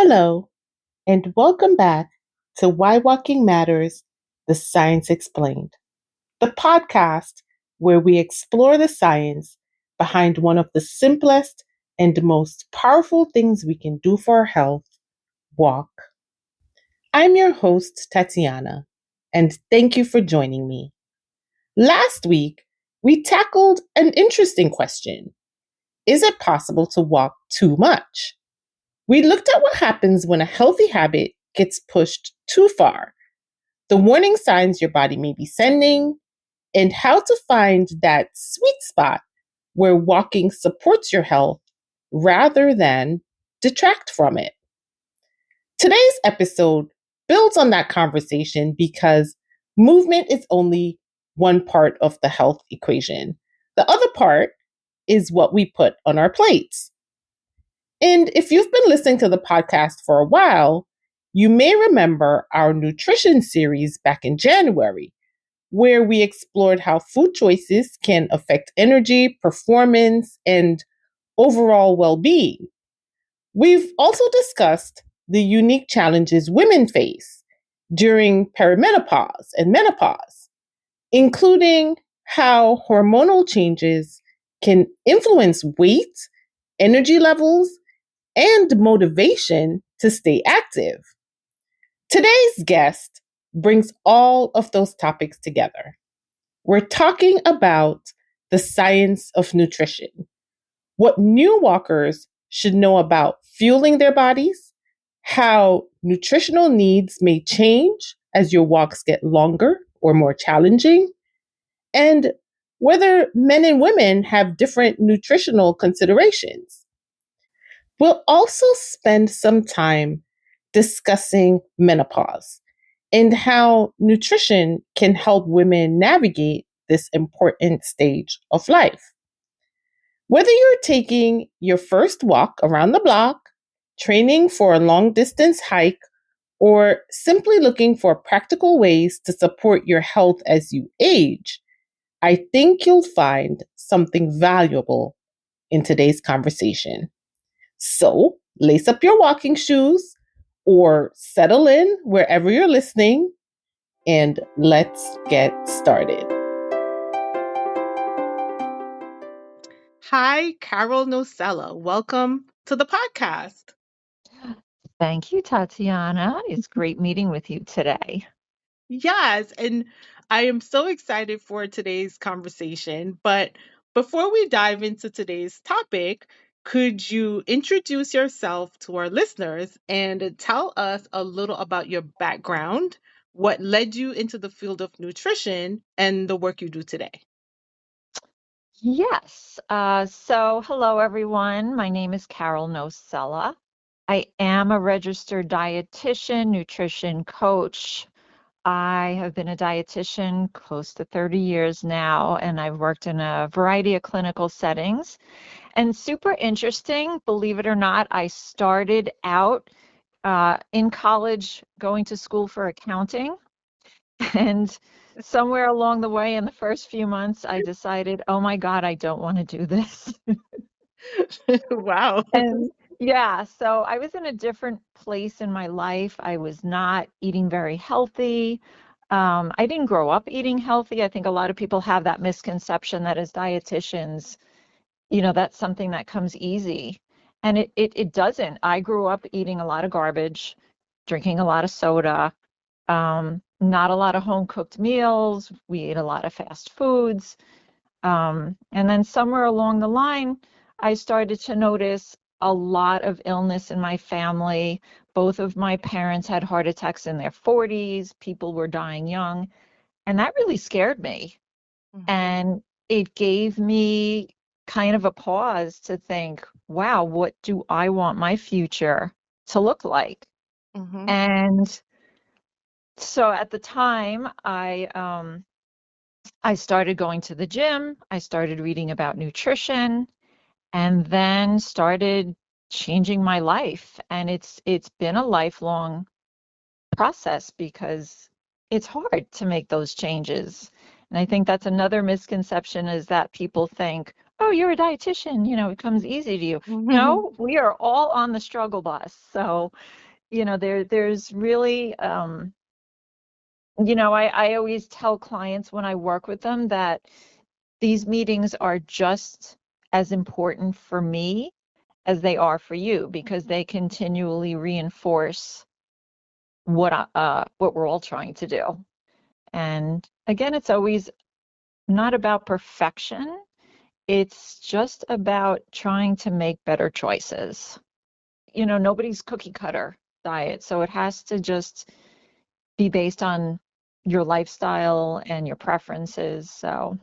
Hello, and welcome back to Why Walking Matters, the Science Explained, the podcast where we explore the science behind one of the simplest and most powerful things we can do for our health: walk. I'm your host, Tatiana, and thank you for joining me. Last week, we tackled an interesting question. Is it possible to walk too much? We looked at what happens when a healthy habit gets pushed too far, the warning signs your body may be sending, and how to find that sweet spot where walking supports your health rather than detract from it. Today's episode builds on that conversation because movement is only one part of the health equation. The other part is what we put on our plates. And if you've been listening to the podcast for a while, you may remember our nutrition series back in January, where we explored how food choices can affect energy, performance, and overall well being. We've also discussed the unique challenges women face during perimenopause and menopause, including how hormonal changes can influence weight, energy levels, and motivation to stay active. Today's guest brings all of those topics together. We're talking about the science of nutrition, what new walkers should know about fueling their bodies, how nutritional needs may change as your walks get longer or more challenging, and whether men and women have different nutritional considerations. We'll also spend some time discussing menopause and how nutrition can help women navigate this important stage of life. Whether you're taking your first walk around the block, training for a long distance hike, or simply looking for practical ways to support your health as you age, I think you'll find something valuable in today's conversation. So lace up your walking shoes or settle in wherever you're listening, and let's get started. Hi, Carol Nocella. Welcome to the podcast. Thank you, Tatiana. It's great meeting with you today. Yes, and I am so excited for today's conversation. But before we dive into today's topic, could you introduce yourself to our listeners and tell us a little about your background, what led you into the field of nutrition, and the work you do today? Yes. So hello, everyone. My name is Carol Nocella. I am a registered dietitian, nutrition coach. I have been a dietitian close to 30 years now, and I've worked in a variety of clinical settings. And super interesting, believe it or not, I started out in college going to school for accounting. And somewhere along the way, in the first few months, I decided, oh my God, I don't want to do this. Wow. And yeah, so I was in a different place in my life. I was not eating very healthy. I didn't grow up eating healthy. I think a lot of people have that misconception that as dietitians, that's something that comes easy. And it doesn't. I grew up eating a lot of garbage, drinking a lot of soda. Not a lot of home cooked meals. We ate a lot of fast foods. And then somewhere along the line, I started to notice a lot of illness in my family. Both of my parents had heart attacks in their 40s. People were dying young. And that really scared me. And it gave me kind of a pause to think, wow, what do I want my future to look like? Mm-hmm. And so at the time, I started going to the gym, I started reading about nutrition, and then started changing my life. And it's been a lifelong process because it's hard to make those changes. And I think that's another misconception is that people think, oh, you're a dietitian, it comes easy to you. Mhm. No, we are all on the struggle bus. So, there's really, I always tell clients when I work with them that these meetings are just as important for me as they are for you because they continually reinforce what we're all trying to do. And again, it's always not about perfection. It's just about trying to make better choices. Nobody's cookie cutter diet, so it has to just be based on your lifestyle and your preferences. So,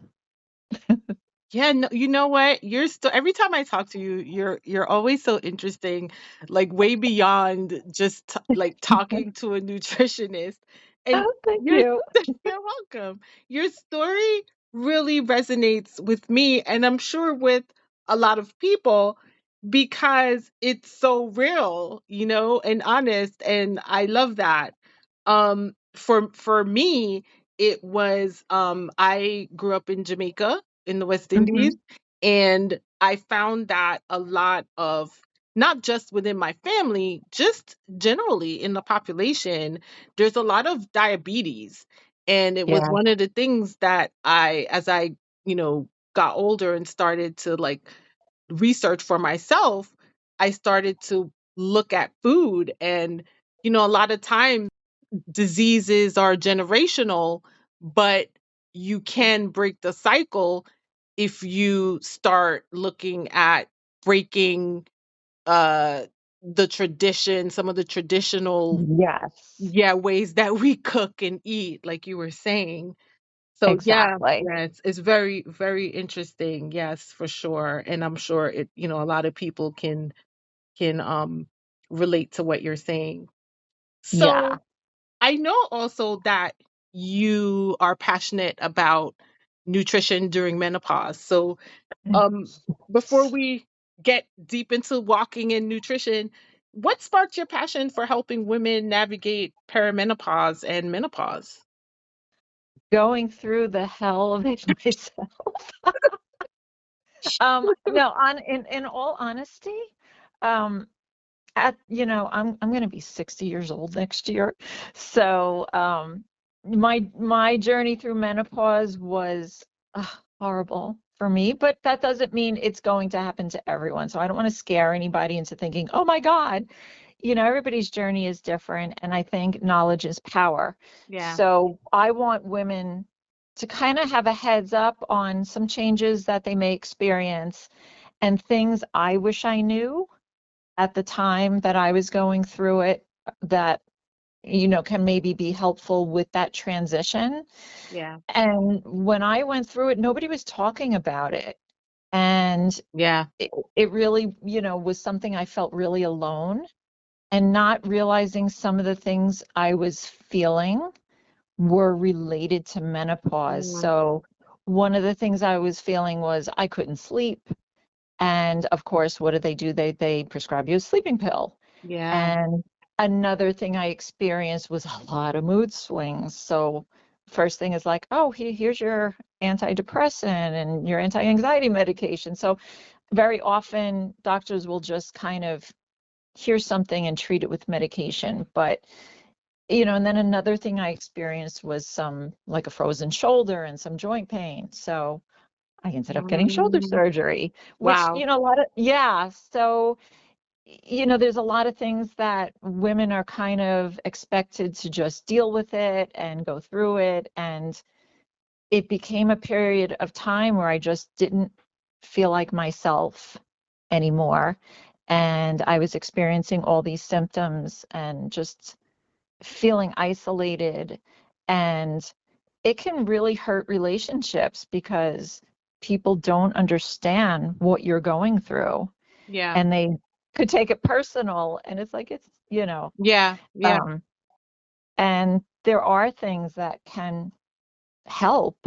Yeah, no, you know what? You're still every time I talk to you, you're always so interesting, like way beyond just like talking to a nutritionist. And oh, thank you're you. you're welcome. Your story really resonates with me, and I'm sure with a lot of people because it's so real, and honest, and I love that. For me, it was I grew up in Jamaica in the West Indies, Hmm. and I found that a lot of not just within my family, just generally in the population, there's a lot of diabetes. And it was Yeah. one of the things that as I, got older and started to like research for myself, I started to look at food. And, a lot of times diseases are generational, but you can break the cycle if you start looking at breaking uh the tradition, some of the traditional, Yes, yeah, ways that we cook and eat, like you were saying. So yeah, exactly. yeah, it's very, very interesting. Yes, for sure. And I'm sure a lot of people can relate to what you're saying. Yeah. So I know also that you are passionate about nutrition during menopause. So um before we get deep into walking and nutrition, what sparked your passion for helping women navigate perimenopause and menopause? Going through the hell of it myself. No, in all honesty, um, I'm going to be 60 years old next year. So, my journey through menopause was horrible for me, but that doesn't mean it's going to happen to everyone. So I don't want to scare anybody into thinking, "Oh my God." Everybody's journey is different, and I think knowledge is power. Yeah. So I want women to kind of have a heads up on some changes that they may experience and things I wish I knew at the time that I was going through it that, can maybe be helpful with that transition. Yeah. And when I went through it, nobody was talking about it. And Yeah. it really, was something I felt really alone and not realizing some of the things I was feeling were related to menopause. Mm, So one of the things I was feeling was I couldn't sleep. And of course, what do? They prescribe you a sleeping pill. yeah. And another thing I experienced was a lot of mood swings. So first thing is like, oh, here's your antidepressant and your anti-anxiety medication. So very often doctors will just kind of hear something and treat it with medication. But, and then another thing I experienced was some like a frozen shoulder and some joint pain. So I ended up getting shoulder Mm, surgery, which, wow. a lot of, yeah. So, there's a lot of things that women are kind of expected to just deal with it and go through it. And it became a period of time where I just didn't feel like myself anymore. And I was experiencing all these symptoms and just feeling isolated. And it can really hurt relationships because people don't understand what you're going through Yeah. and they could take it personal. And it's like, Yeah. Yeah. um, and there are things that can help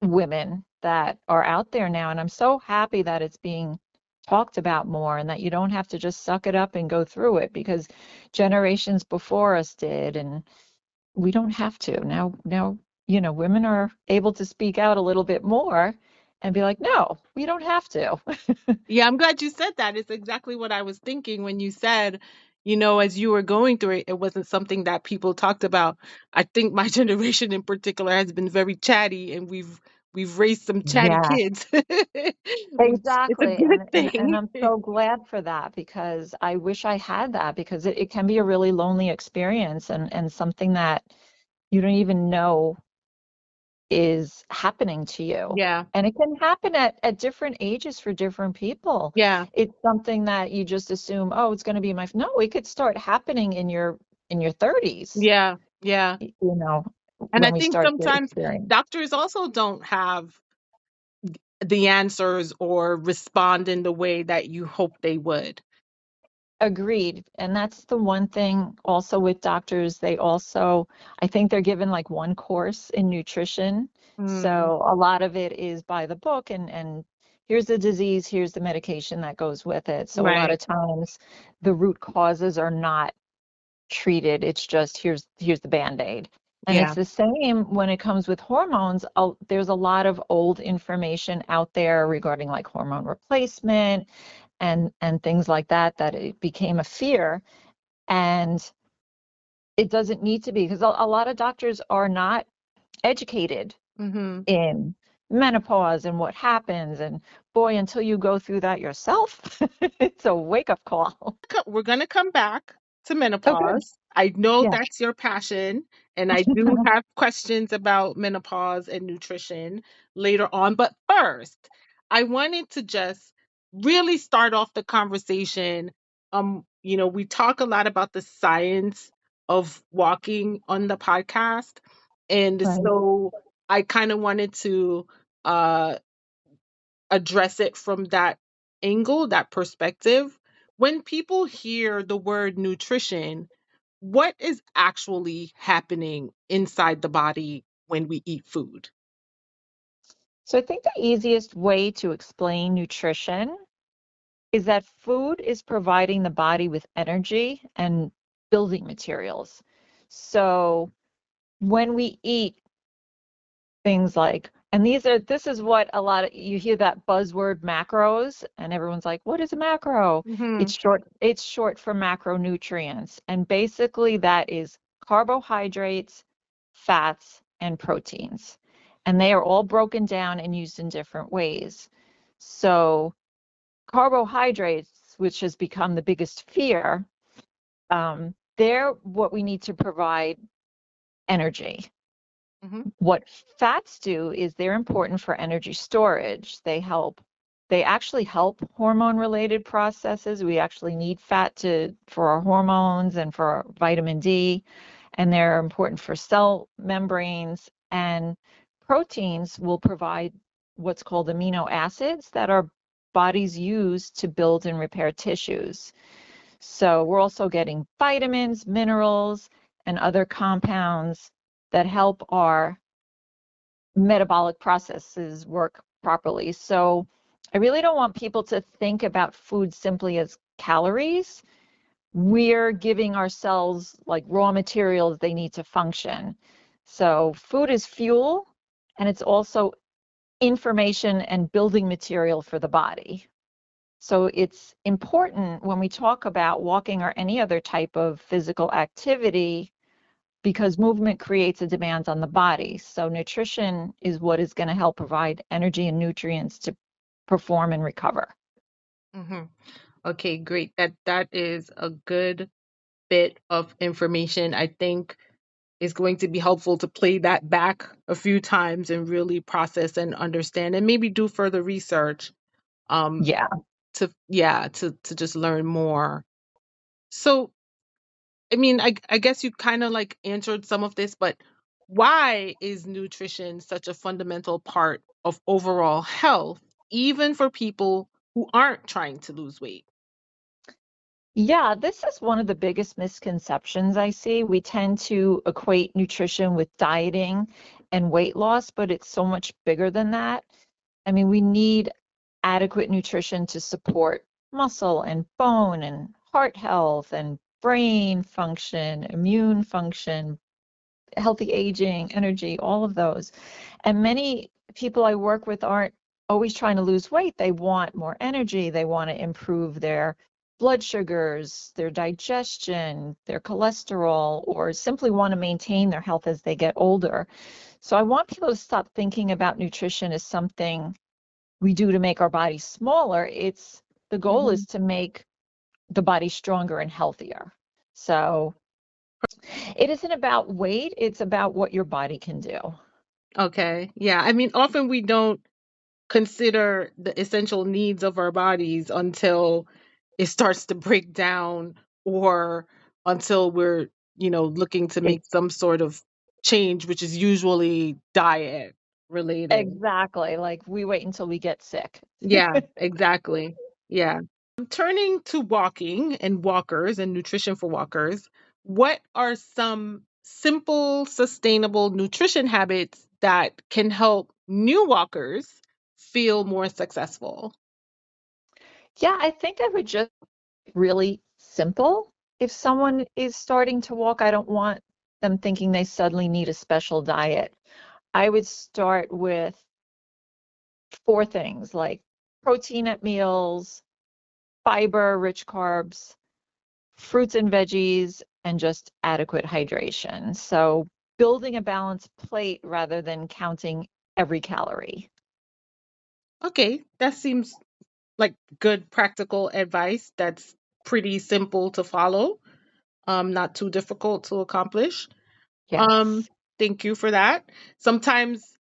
women that are out there now. And I'm so happy that it's being talked about more and that you don't have to just suck it up and go through it because generations before us did. And we don't have to. Now, women are able to speak out a little bit more and be like, no, we don't have to. Yeah, I'm glad you said that. It's exactly what I was thinking when you said, as you were going through it, it wasn't something that people talked about. I think my generation in particular has been very chatty, and we've raised some chatty Yeah, kids, which is a exactly. good And thing. I'm so glad for that because I wish I had that because it can be a really lonely experience and something that you don't even know is happening to you. Yeah, And it can happen at different ages for different people. yeah, It's something that you just assume, oh, it's going to be no, it could start happening in your 30s, yeah, yeah. you know, And I when we think start to sometimes experience. doctors also don't have the answers or respond in the way that you hope they would. Agreed. And that's the one thing also with doctors, I think they're given like one course in nutrition. Mm, So a lot of it is by the book and here's the disease, here's the medication that goes with it. So a lot right. of times the root causes are not treated. It's just here's the Band-Aid. And it's Yeah. the same when it comes with hormones. There's a lot of old information out there regarding like hormone replacement and things like that it became a fear and it doesn't need to be because a lot of doctors are not educated Mm-hmm. in menopause and what happens and boy until you go through that yourself it's a wake-up call. We're going to come back to Oh good. menopause. I know Yeah. that's your passion, and I do have questions about menopause and nutrition later on. But first, I wanted to just really start off the conversation. We talk a lot about the science of walking on the podcast, and Right. so I kind of wanted to uh address it from that angle, that perspective. When people hear the word nutrition, what is actually happening inside the body when we eat food? So I think the easiest way to explain nutrition is that food is providing the body with energy and building materials. So when we eat things like, and this is what a lot of you hear that buzzword macros, and everyone's like, what is a macro? Hmm. It's short for macronutrients. And basically that is carbohydrates, fats, and proteins. And they are all broken down and used in different ways. So carbohydrates, which has become the biggest fear, they're what we need to provide energy. Hmm. What fats do is they're important for energy storage. They actually help hormone related processes. We actually need fat for our hormones and for our vitamin D, and they're important for cell membranes. And proteins will provide what's called amino acids that our bodies use to build and repair tissues. So we're also getting vitamins, minerals, and other compounds that help our metabolic processes work properly. So I really don't want people to think about food simply as calories. We're giving ourselves like raw materials they need to function. So food is fuel and it's also information and building material for the body. So it's important when we talk about walking or any other type of physical activity because movement creates a demand on the body. So nutrition is what is going to help provide energy and nutrients to perform and recover. Hmm. Okay, great. That is a good bit of information. I think is going to be helpful to play that back a few times and really process and understand and maybe do further research um Yeah. to just learn more. So I mean, I guess you kind of like answered some of this, but why is nutrition such a fundamental part of overall health, even for people who aren't trying to lose weight? Yeah, this is one of the biggest misconceptions I see. We tend to equate nutrition with dieting and weight loss, but it's so much bigger than that. I mean, we need adequate nutrition to support muscle and bone and heart health and brain function, immune function, healthy aging, energy, all of those. And many people I work with aren't always trying to lose weight, they want more energy, they want to improve their blood sugars, their digestion, their cholesterol, or simply want to maintain their health as they get older. So I want people to stop thinking about nutrition as something we do to make our bodies smaller. It's the goal Mhm. is to make the body stronger and healthier. So it isn't about weight, it's about what your body can do. Okay. Yeah. I mean, often we don't consider the essential needs of our bodies until it starts to break down or until we're, looking to make some sort of change, which is usually diet related. Exactly. Like we wait until we get sick. Yeah, exactly. Yeah. Turning to walking and walkers and nutrition for walkers, what are some simple, sustainable nutrition habits that can help new walkers feel more successful? Yeah, I think I would just really simple. If someone is starting to walk, I don't want them thinking they suddenly need a special diet. I would start with four things like protein at meals, fiber, rich carbs, fruits and veggies, and just adequate hydration. So building a balanced plate rather than counting every calorie. Okay, that seems like good practical advice that's pretty simple to follow, not too difficult to accomplish. Um, Yes. thank you for that. Sometimes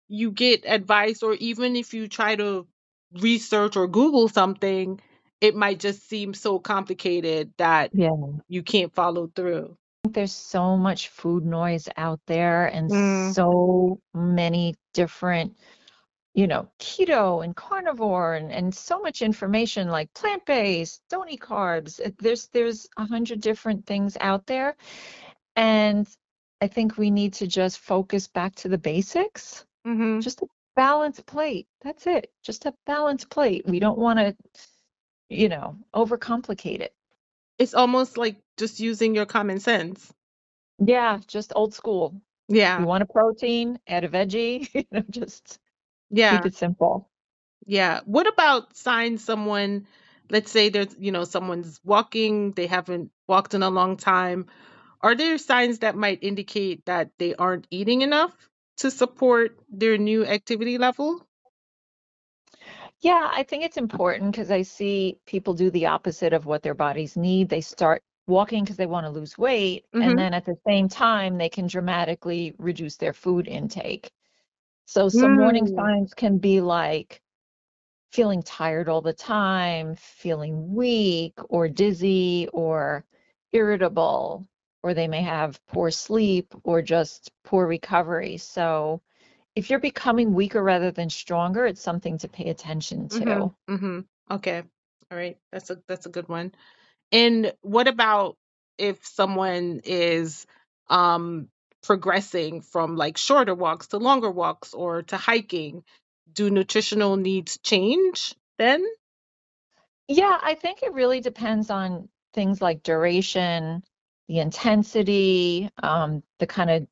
you get advice, or even if you try to research or Google something, it might just seem so complicated that Yeah. you can't follow through. There's so much food noise out there and Mm, so many different, keto and carnivore and so much information like plant-based, don't eat carbs. There's 100 different things out there. And I think we need to just focus back to the basics. hmm. Just a balanced plate. That's it. Just a balanced plate. We don't want to, overcomplicate it. It's almost like just using your common sense. Yeah, just old school. You Yeah, want a protein, add a veggie, just keep yeah, it simple. yeah. What about signs someone, let's say there's, someone's walking, they haven't walked in a long time. Are there signs that might indicate that they aren't eating enough to support their new activity level? Yeah, I think it's important because I see people do the opposite of what their bodies need. They start walking because they want to lose weight, and Mm-hmm. then at the same time, they can dramatically reduce their food intake. So some warning Mm, signs can be like feeling tired all the time, feeling weak or dizzy or irritable, or they may have poor sleep or just poor recovery. So if you're becoming weaker rather than stronger, it's something to pay attention mm-hmm. to. Mm-hmm. Okay. All right. That's a good one. And what about if someone is um progressing from like shorter walks to longer walks or to hiking? Do nutritional needs change then? Yeah, I think it really depends on things like duration, the intensity, the kind of,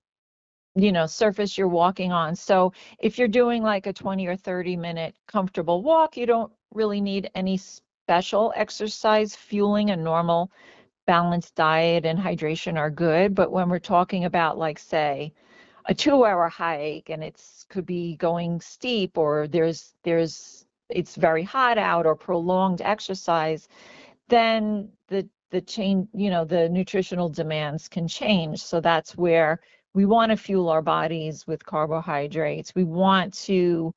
surface you're walking on. So if you're doing like a 20 or 30-minute comfortable walk, you don't really need any special exercise. Fueling a normal balanced diet and hydration are good. But when we're talking about like, say, a 2-hour hike and it's could be going steep or there's it's very hot out or prolonged exercise, then the change, the nutritional demands can change. So that's where we want to fuel our bodies with carbohydrates. We want to,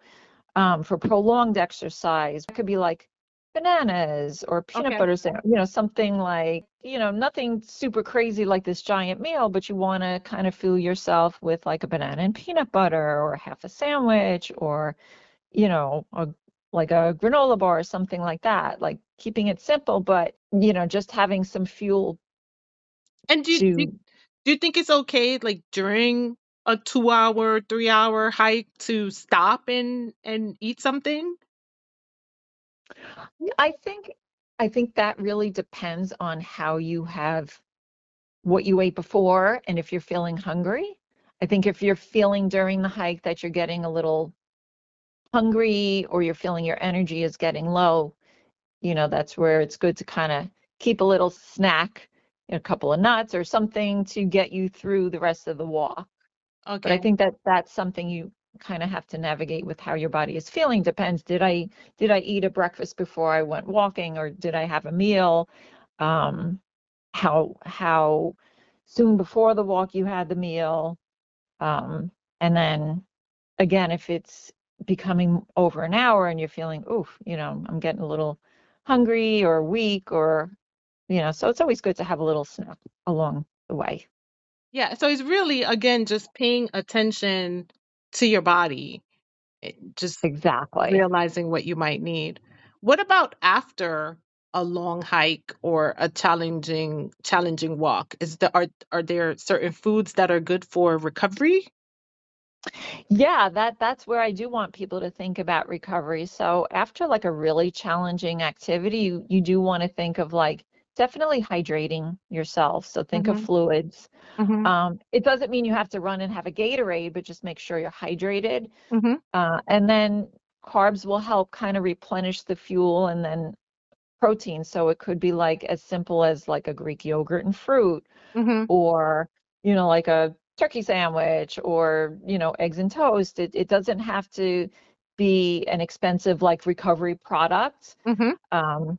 for prolonged exercise, it could be like bananas or peanut Okay. butter sandwich, something like, nothing super crazy like this giant meal, but you want to kind of fuel yourself with like a banana and peanut butter or half a sandwich or, like a granola bar or something like that, like keeping it simple, but, just having some fuel And to. do you think it's okay, like during a 2 hour, 3 hour hike to stop and eat something? I think I think that really depends on how you have what you ate before and if you're feeling hungry. I think if you're feeling during the hike that you're getting a little hungry or you're feeling your energy is getting low, that's where it's good to kind of keep a little snack, a couple of nuts or something to get you through the rest of the walk. But I Okay. think that that's something you kind of have to navigate with how your body is feeling. Depends. Did I eat a breakfast before I went walking, or did I have a meal? Um, how soon before the walk you had the meal? And then again, if it's becoming over an hour and you're feeling, oof, I'm getting a little hungry or weak or, so it's always good to have a little snack along the way. Yeah. So it's really, again, just paying attention to your body, just Exactly. realizing what you might need. What about after a long hike or a challenging walk? Are there certain foods that are good for recovery? Yeah, that's where I do want people to think about recovery. So after like a really challenging activity, you do want to think of like definitely hydrating yourself. So think of Mhm. fluids. Mhm. It doesn't mean you have to run and have a Gatorade, but just make sure you're hydrated. Mhm. And then carbs will help kind of replenish the fuel and then protein. So it could be like as simple as like a Greek yogurt and fruit Mhm. or, like a turkey sandwich or, eggs and toast. It doesn't have to be an expensive like recovery product. Mhm. Um,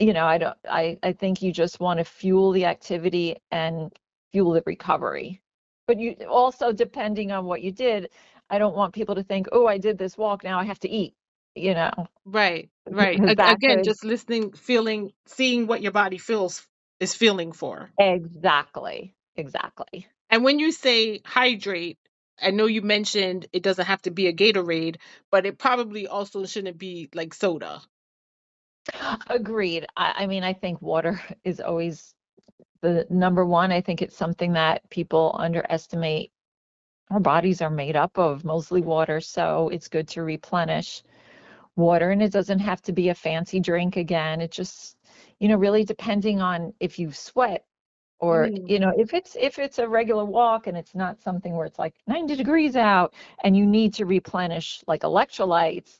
I think you just want to fuel the activity and fuel the recovery. But you also, depending on what you did, I don't want people to think, oh, I did this walk, now I have to eat, you know, Right. Right. because that Again, could just listening, feeling, seeing what your body feels is feeling for. exactly. And when you say hydrate, I know you mentioned it doesn't have to be a Gatorade, but it probably also shouldn't be like soda. Agreed. I mean, I think water is always the number one. I think it's something that people underestimate. Our bodies are made up of mostly water, so it's good to replenish water. And it doesn't have to be a fancy drink again. It just, really depending on if you sweat or, Mm. if it's a regular walk and it's not something where it's like 90 degrees out and you need to replenish like electrolytes,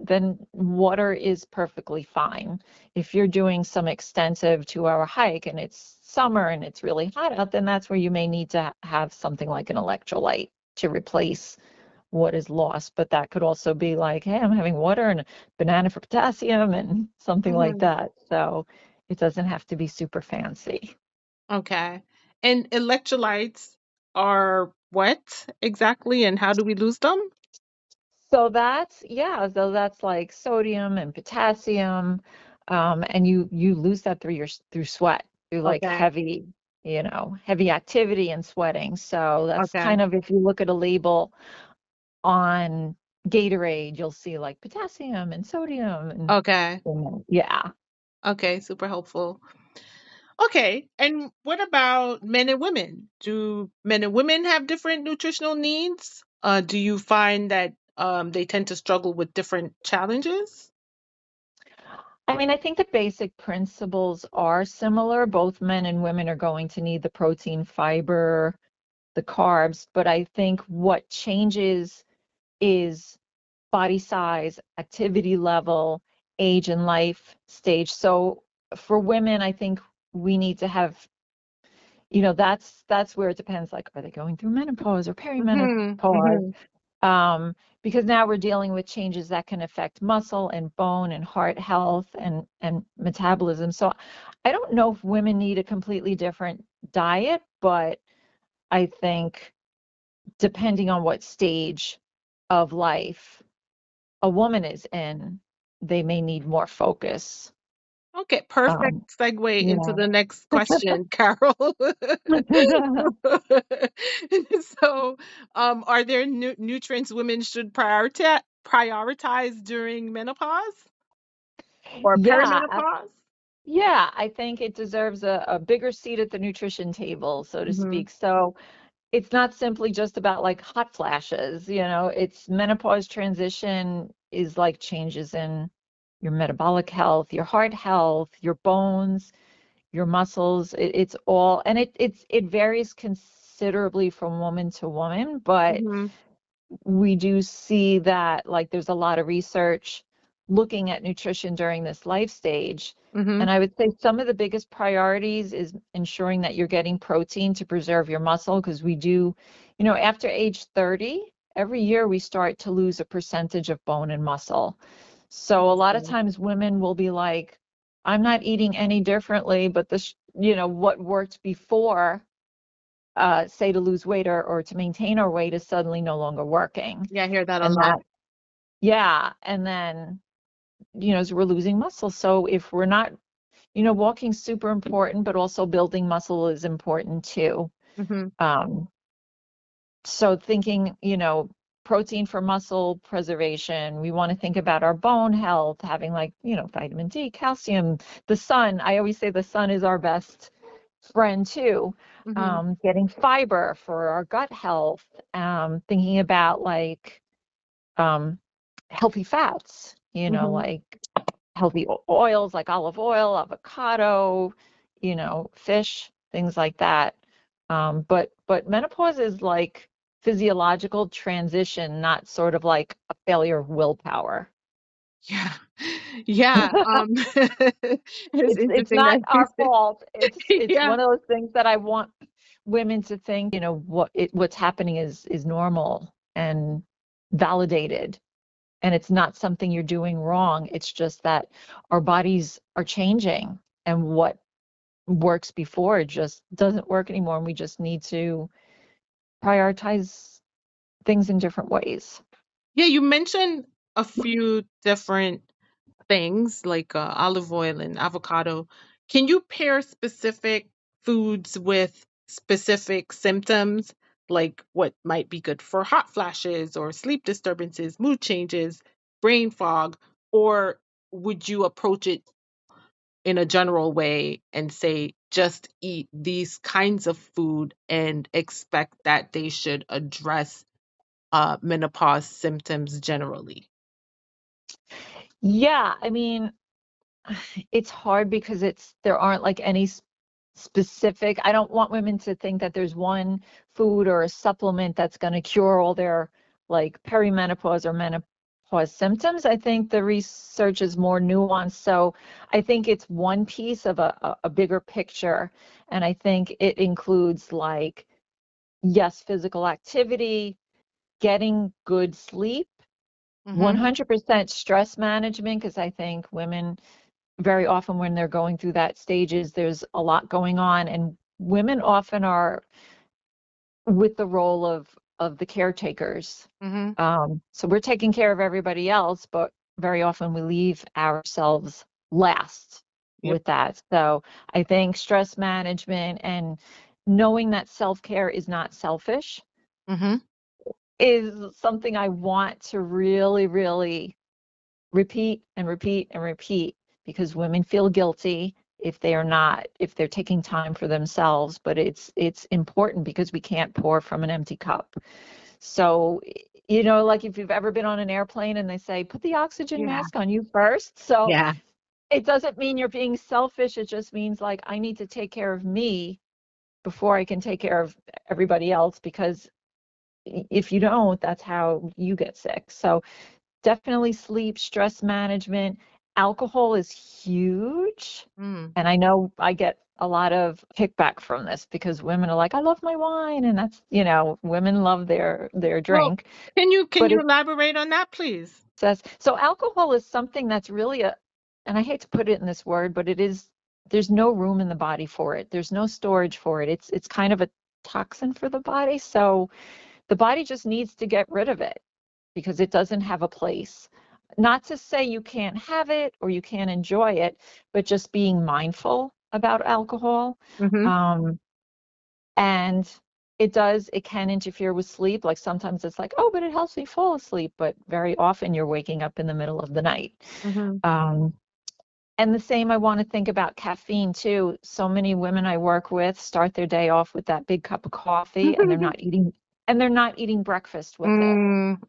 then water is perfectly fine. If you're doing some extensive 2-hour hike and it's summer and it's really hot out, then that's where you may need to have something like an electrolyte to replace what is lost. But that could also be like, hey, I'm having water and a banana for potassium and something like Mhm. that. So it doesn't have to be super fancy. Okay. And electrolytes are what exactly, and how do we lose them? So that's like sodium and potassium, and you lose that through sweat, through like Okay. heavy activity and sweating. So that's Okay. kind of, if you look at a label on Gatorade, you'll see like potassium and sodium and Okay. yeah. Okay. Super helpful. Okay. And what about men and women? Do men and women have different nutritional needs? Do you find that they tend to struggle with different challenges? I mean, I think the basic principles are similar. Both men and women are going to need the protein, fiber, the carbs, but I think what changes is body size, activity level, age and life stage. So for women, I think we need to have, that's where it depends. Like, are they going through menopause or Mm-hmm. perimenopause? Mm-hmm. Because now we're dealing with changes that can affect muscle and bone and heart health and metabolism. So I don't know if women need a completely different diet, but I think depending on what stage of life a woman is in, they may need more focus. Okay, perfect Um, segue into yeah. the next question, Carol. So, are there nutrients women should prioritize during menopause or Yeah, perimenopause? yeah, I think it deserves a bigger seat at the nutrition table, so to Hmm. speak. So it's not simply just about like hot flashes, it's menopause transition is like changes in your metabolic health, your heart health, your bones, your muscles. It's all, and it varies considerably from woman to woman, but Hmm. we do see that like there's a lot of research looking at nutrition during this life stage. Mm-hmm. And I would say some of the biggest priorities is ensuring that you're getting protein to preserve your muscle, because we do, after age 30, every year we start to lose a percentage of bone and muscle. So a lot of times women will be like, I'm not eating any differently, but this, what worked before, say to lose weight or to maintain our weight is suddenly no longer working. Yeah, I hear that a And lot. yeah. And then, as we're losing muscle. So if we're not, walking's super important, but also building muscle is important too. Mm-hmm. Um, so thinking, protein for muscle preservation, we want to think about our bone health, having like, vitamin D, calcium, the sun. I always say the sun is our best friend too. Mm-hmm. Getting fiber for our gut health, thinking about like um, healthy fats, Mm-hmm. like healthy oils like olive oil, avocado, fish, things like that. But menopause is like physiological transition, not sort of like a failure of willpower. Yeah. Yeah. It's It's interesting that not you our said, fault. It's yeah. one of those things that I want women to think, what's happening is normal and validated. And it's not something you're doing wrong. It's just that our bodies are changing, and what works before just doesn't work anymore. And we just need to prioritize things in different ways. Yeah, you mentioned a few different things like olive oil and avocado. Can you pair specific foods with specific symptoms, like what might be good for hot flashes or sleep disturbances, mood changes, brain fog, or would you approach it in a general way and say just eat these kinds of food and expect that they should address menopause symptoms generally? Yeah, I mean, it's hard because there aren't like any specific. I don't want women to think that there's one food or a supplement that's going to cure all their like perimenopause or menopause symptoms. I think the research is more nuanced. So I think it's one piece of a bigger picture. And I think it includes like, yes, physical activity, getting good sleep, Mm-hmm. 100% stress management, because I think women very often when they're going through that stages, there's a lot going on, and women often are with the role of the caretakers. Mm-hmm. So we're taking care of everybody else, but very often we leave ourselves last Yep. with that. So I think stress management and knowing that self-care is not selfish Mm-hmm. is something I want to really, really repeat and repeat and repeat, because women feel guilty if they're taking time for themselves, but it's important because we can't pour from an empty cup. So like if you've ever been on an airplane and they say put the oxygen Yeah. mask on you first, so Yeah. it doesn't mean you're being selfish. It just means like I need to take care of me before I can take care of everybody else, because if you don't, that's how you get sick. So definitely sleep, stress management. Alcohol is huge. Mm. And I know I get a lot of kickback from this because women are like, I love my wine. And that's, women love their Well, drink. can But you it elaborate on that, please? says, so alcohol is something that's really and I hate to put it in this word, but there's no room in the body for it. There's no storage for it. It's kind of a toxin for the body. So the body just needs to get rid of it because it doesn't have a place. Not to say you can't have it or you can't enjoy it, but just being mindful about alcohol. Mm-hmm. Um, and it can interfere with sleep. Like sometimes it's like, oh, but it helps me fall asleep. But very often you're waking up in the middle of the night. Mm-hmm. Um, and the same, I want to think about caffeine too. So many women I work with start their day off with that big cup of coffee and they're not eating breakfast with it.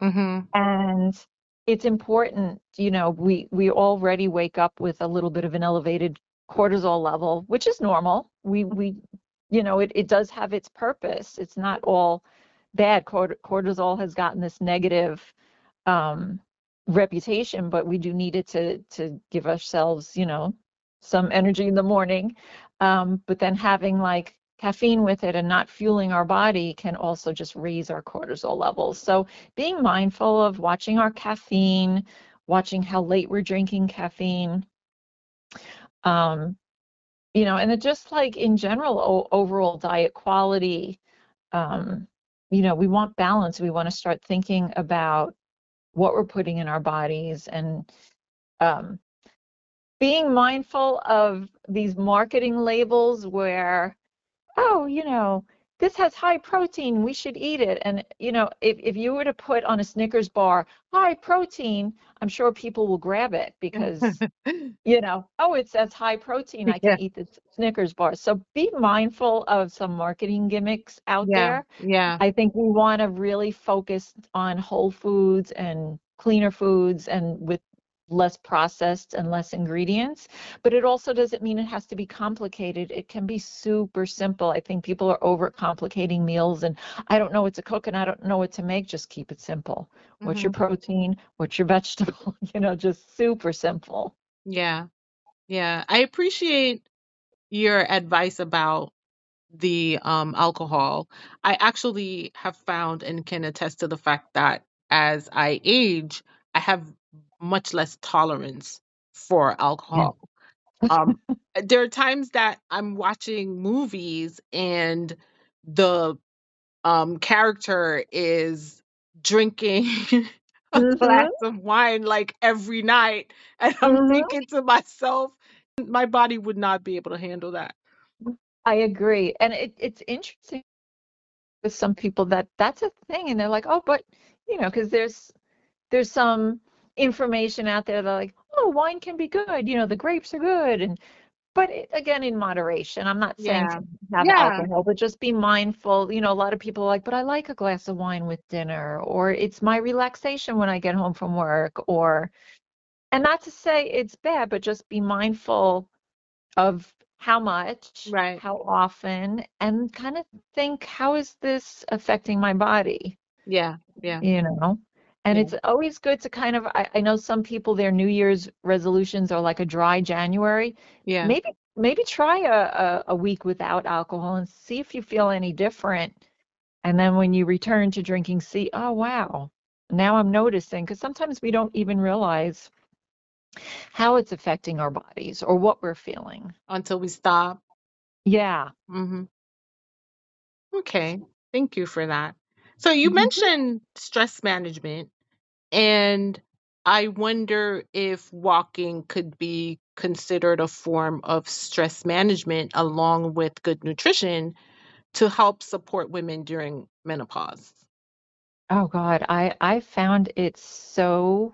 Mm-hmm. And it's important, we already wake up with a little bit of an elevated cortisol level, which is normal. It does have its purpose. It's not all bad. Cortisol has gotten this negative um, reputation, but we do need it to give ourselves, some energy in the morning. But then having like caffeine with it and not fueling our body can also just raise our cortisol levels. So being mindful of watching our caffeine, watching how late we're drinking caffeine, um, and it just like in general, overall diet quality. Um, we want balance. We want to start thinking about what we're putting in our bodies and um, being mindful of these marketing labels where, oh, this has high protein, we should eat it. And, if you were to put on a Snickers bar, high protein, I'm sure people will grab it because oh, it says high protein, I can Yeah, eat this Snickers bar. So be mindful of some marketing gimmicks out yeah, there. yeah. I think we want to really focus on whole foods and cleaner foods and with less processed and less ingredients. But it also doesn't mean it has to be complicated. It can be super simple. I think people are overcomplicating meals and I don't know what to cook and I don't know what to make. Just keep it simple. What's your Hmm. protein? What's your vegetable? Just super simple. Yeah, yeah. I appreciate your advice about the alcohol. I actually have found and can attest to the fact that as I age, I have much less tolerance for Yeah. alcohol. Um, there are times that I'm watching movies and the character is drinking a glass Hmm. of wine like every night, and I'm Hmm. thinking to myself, my body would not be able to handle that. I agree. And it's interesting with some people that that's a thing and they're like, oh, but because there's some information out there that like, oh, wine can be good, the grapes are good. And but again, in moderation. I'm not saying Yeah. to have Yeah. alcohol, but just be mindful. A lot of people are like, but I like a glass of wine with dinner, or it's my relaxation when I get home from work, and not to say it's bad, but just be mindful of how much, Right. how often, and kind of think, how is this affecting my body? Yeah. Yeah. You know? And Yeah. it's always good to kind of, I know some people, their New Year's resolutions are like a dry January. Yeah. Maybe try a week without alcohol and see if you feel any different. And then when you return to drinking, see, oh, wow, now I'm noticing. Because sometimes we don't even realize how it's affecting our bodies or what we're feeling. Until we stop. Yeah. Hmm. Okay. Thank you for that. So you Mhm. mentioned stress management, and I wonder if walking could be considered a form of stress management along with good nutrition to help support women during menopause. Oh God, I found it so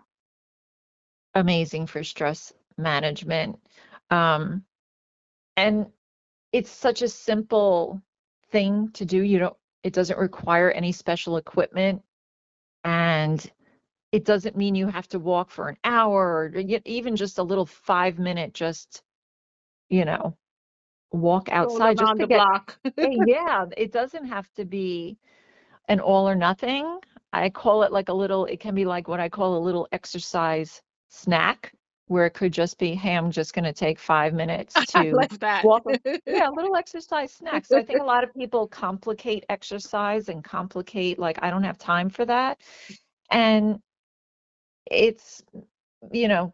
amazing for stress management. Um, and it's such a simple thing to do. It doesn't require any special equipment and it doesn't mean you have to walk for an hour or even just a little 5 minute, just, you know, walk All outside just around to the get, block. yeah, it doesn't have to be an all or nothing. I call it like it can be like what I call a little exercise snack, where it could just be, hey, I'm just going to take 5 minutes I to love that. walk. Yeah, a little exercise snack. So I think a lot of people complicate exercise and complicate, like, I don't have time for that. And it's, you know,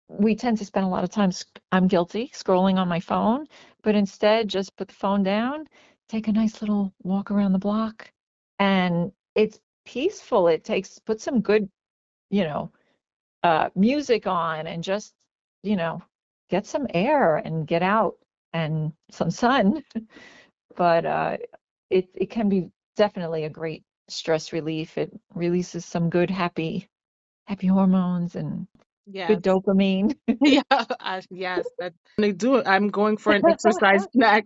we tend to spend a lot of time, I'm guilty, scrolling on my phone, but instead just put the phone down, take a nice little walk around the block, and it's peaceful. Put some good, you know, music on and just, you know, get some air and get out and some sun. But it can be definitely a great stress relief. It releases some good, happy hormones and good Yes. dopamine. Yeah, yes, that they do. I'm going for an exercise snack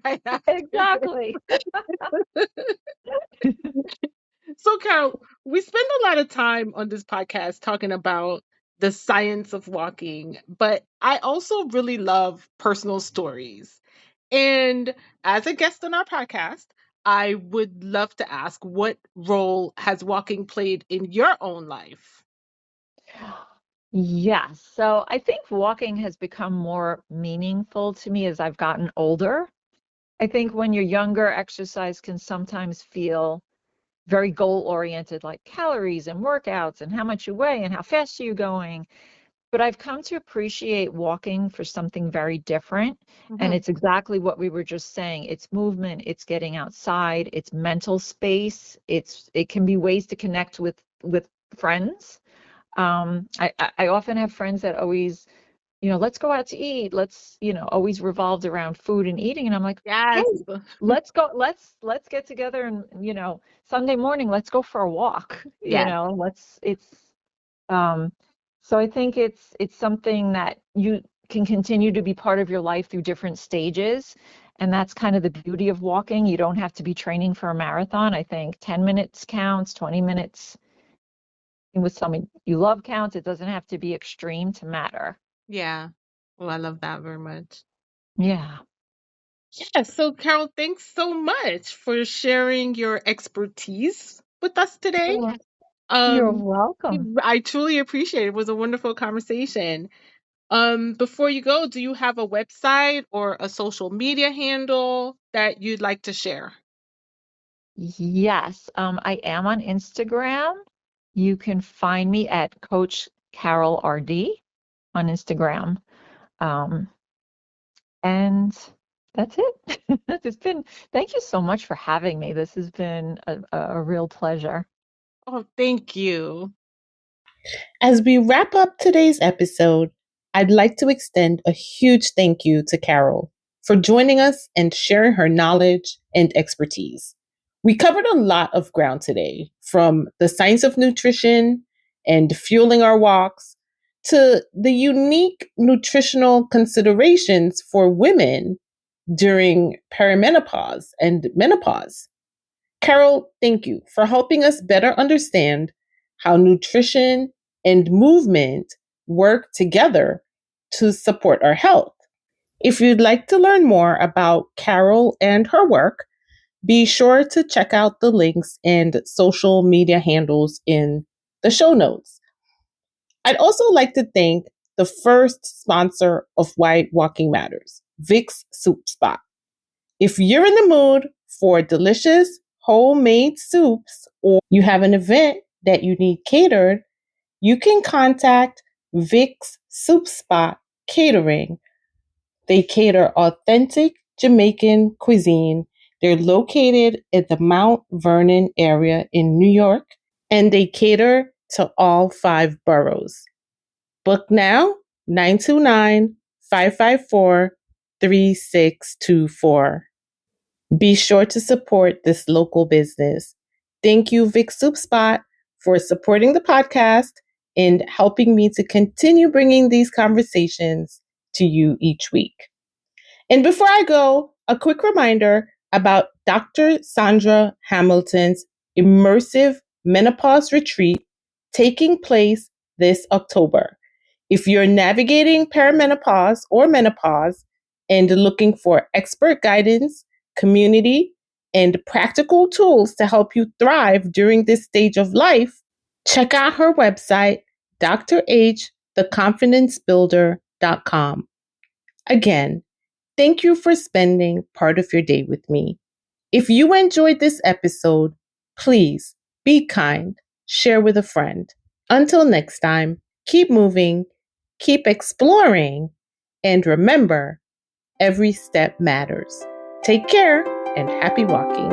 right after this. Exactly. So, Carol, we spend a lot of time on this podcast talking about the science of walking, but I also really love personal stories. And as a guest on our podcast, I would love to ask, what role has walking played in your own life? Yes. So I think walking has become more meaningful to me as I've gotten older. I think when you're younger, exercise can sometimes feel very goal oriented, like calories and workouts and how much you weigh and how fast are you going. But I've come to appreciate walking for something very different. And Hmm. it's exactly what we were just saying. It's movement, it's getting outside, it's mental space, it can be ways to connect with friends. I often have friends that always, let's go out to eat. Let's, always revolved around food and eating. And I'm like, hey, Yes. let's go, let's get together and, Sunday morning, let's go for a walk. Yes. Um, so I think it's something that you can continue to be part of your life through different stages. And that's kind of the beauty of walking. You don't have to be training for a marathon. I think 10 minutes counts, 20 minutes with someone you love counts. It doesn't have to be extreme to matter. Yeah. Well, I love that very much. Yeah. Yeah. So, Carol, thanks so much for sharing your expertise with us today. You're you're Um, welcome. I truly appreciate it. It was a wonderful conversation. Before you go, do you have a website or a social media handle that you'd like to share? Yes, I am on Instagram. You can find me at Coach Carol RD on Instagram. Um, and that's it. It's been, thank you so much for having me. This has been a real pleasure. Oh, thank you. As we wrap up today's episode, I'd like to extend a huge thank you to Carol for joining us and sharing her knowledge and expertise. We covered a lot of ground today, from the science of nutrition and fueling our walks to the unique nutritional considerations for women during perimenopause and menopause. Carol, thank you for helping us better understand how nutrition and movement work together to support our health. If you'd like to learn more about Carol and her work, be sure to check out the links and social media handles in the show notes. I'd also like to thank the first sponsor of Why Walking Matters, Vic's Soup Spot. If you're in the mood for delicious homemade soups or you have an event that you need catered, you can contact Vic's Soup Spot Catering. They cater authentic Jamaican cuisine. They're located in the Mount Vernon area in New York, and they cater to all 5 boroughs. Book now, 929-554-3624. Be sure to support this local business. Thank you, Vic Soup Spot, for supporting the podcast and helping me to continue bringing these conversations to you each week. And before I go, a quick reminder about Dr. Sandra Hamilton's immersive menopause retreat taking place this October. If you're navigating perimenopause or menopause and looking for expert guidance, community, and practical tools to help you thrive during this stage of life, check out her website, drhtheconfidencebuilder.com. Again, thank you for spending part of your day with me. If you enjoyed this episode, please be kind, share with a friend. Until next time, keep moving, keep exploring, and remember, every step matters. Take care and happy walking.